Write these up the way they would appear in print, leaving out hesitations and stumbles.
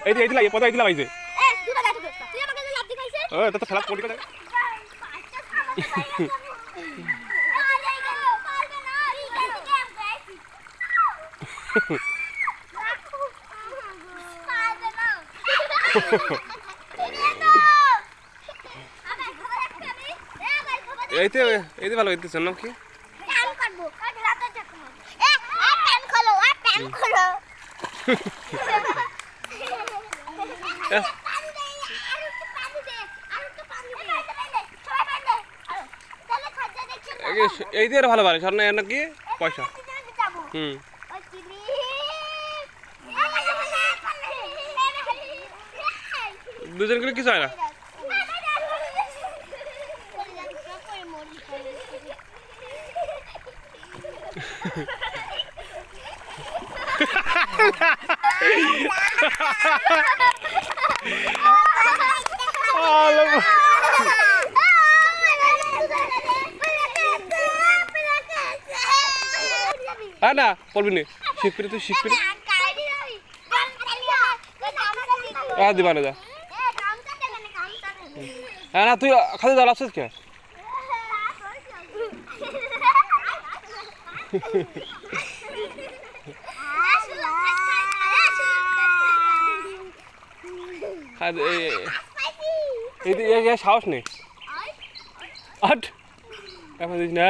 এই দিলা পদা এই দিলা ভাইছে তো তো খেলা পড়ি করে এইতে এইতে ভালো হইতেছ না কি প্যান করব রাতে যাবো প্যান খোলো প্যান খোলো এই দিয়ে ভালো ভালো সর না নাকি পয়সা দুজন গেলে কিছু হয় না না বলবি না শিখবি তুই শিখবি দিবা না যা হ্যাঁ না তুই খালি দল আসছিস কে সাহস নেই না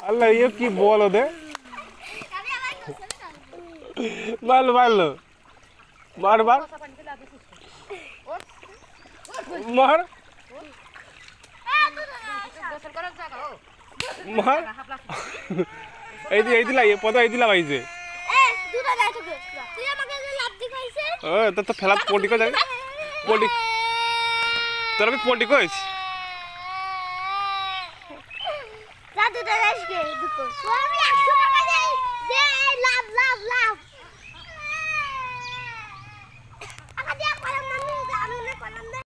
আল্লাহ ये की बोलो दे मार मार लो मार मार मार मार এই দিলা পদা এই দিলা ভাইছে দুটা যাই তোকে তুই আমাকে লাভ দেখাইছে তো ফেলা পল্টি করে যাবে পল্টি তোর আমি পল্টি কইছ দাদু দাদা আজকে দুটো আমি 100 টাকা দেই দে লাভ লাভ লাভ